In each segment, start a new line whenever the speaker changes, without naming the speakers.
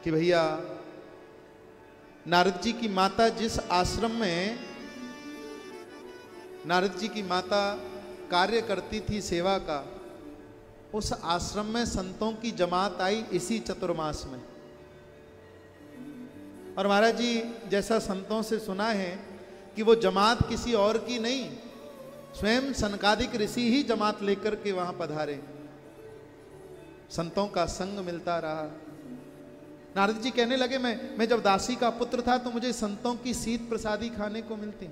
कि भैया नारद जी की माता जिस आश्रम में नारद जी की माता कार्य करती थी सेवा का, उस आश्रम में संतों की जमात आई इसी चतुर्मास में। और महाराज जी जैसा संतों से सुना है कि वो जमात किसी और की नहीं, स्वयं सनकादिक ऋषि ही जमात लेकर के वहां पधारे। संतों का संग मिलता रहा। नारद जी कहने लगे, मैं जब दासी का पुत्र था तो मुझे संतों की शीत प्रसादी खाने को मिलती,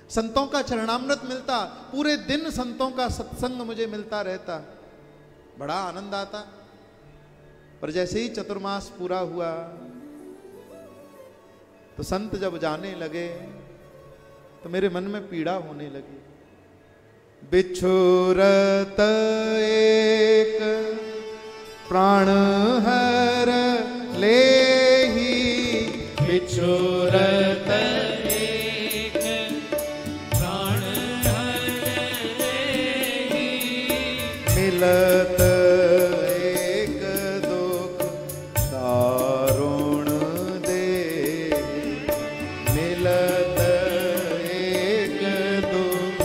संतों का चरणामृत मिलता, पूरे दिन संतों का सत्संग मुझे मिलता रहता, बड़ा आनंद आता। पर जैसे ही चतुर्मास पूरा हुआ तो संत जब जाने लगे तो मेरे मन में पीड़ा होने लगी। बिछुरत एक प्राण हर लेहि, बिछुरत एक प्राण हर लेहि, मिलत एक दुख दारुण देहि, मिलत एक दुख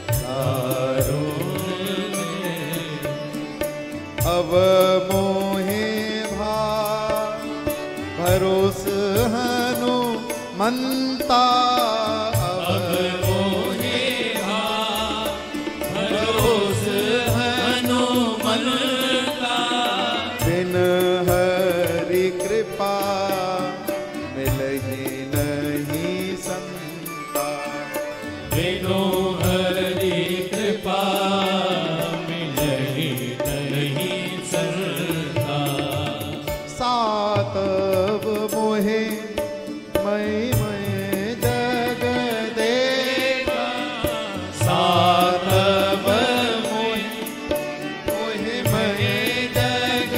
दारुण देहि। अब भरोस हनुमंता, अब मोहे भरोस हनुमंता, बिन हरि कृपा मिलहि नहीं संता, बिनु हरि कृपा मिलहि नहीं संता। सात मोहे मैं जग देखा, सातव मोहे मैं जग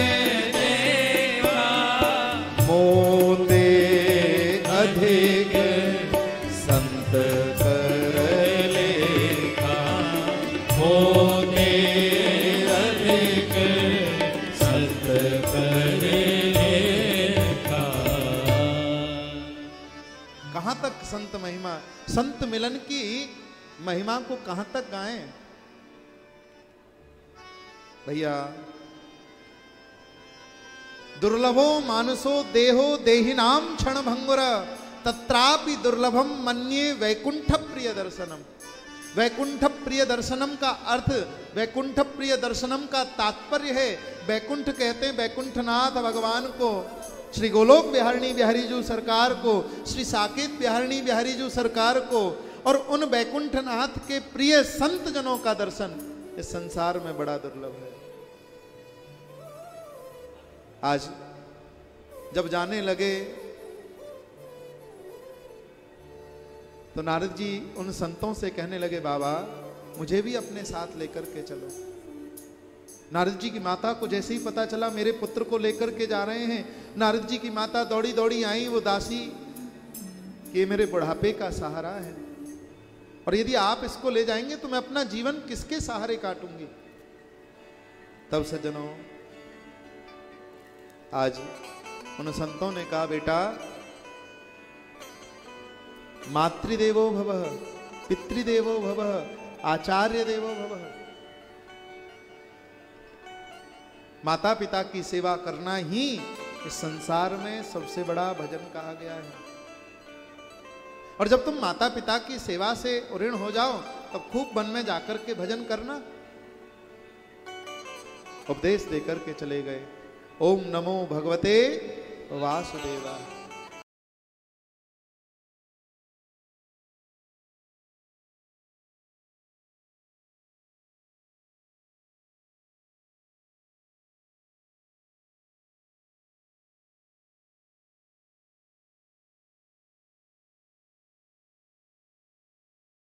देखा, मोते अधिक संत कर लेखा, मोते अधिक संत कर लेखा। कहां तक संत महिमा, संत मिलन की महिमा को कहां तक गाएं भैया। दुर्लभो मानसो देहो देहिनाम क्षण भंगुर, तत्रापि दुर्लभम मन्ये वैकुंठ प्रिय दर्शनम। वैकुंठ प्रिय दर्शनम का अर्थ, वैकुंठ प्रिय दर्शनम का तात्पर्य है, वैकुंठ कहते हैं वैकुंठनाथ भगवान को, श्री गोलोक बिहारिणी बिहारी जी सरकार को, श्री साकेत बिहारिणी बिहारी जी सरकार को, और उन वैकुंठनाथ के प्रिय संत जनों का दर्शन इस संसार में बड़ा दुर्लभ है। आज जब जाने लगे तो नारद जी उन संतों से कहने लगे, बाबा मुझे भी अपने साथ लेकर के चलो। नारद जी की माता को जैसे ही पता चला मेरे पुत्र को लेकर के जा रहे हैं, नारद जी की माता दौड़ी दौड़ी आई। वो दासी कि मेरे बुढ़ापे का सहारा है, और यदि आप इसको ले जाएंगे तो मैं अपना जीवन किसके सहारे काटूंगी। तब सज्जनों आज उन संतों ने कहा, बेटा मातृदेवो भवः, पितृदेवो भवः, आचार्य देवो भवः। माता पिता की सेवा करना ही इस संसार में सबसे बड़ा भजन कहा गया है। और जब तुम माता पिता की सेवा से ऋण हो जाओ तब खूब वन में जाकर के भजन करना। उपदेश देकर के चले गए। ओम नमो भगवते वासुदेवाय।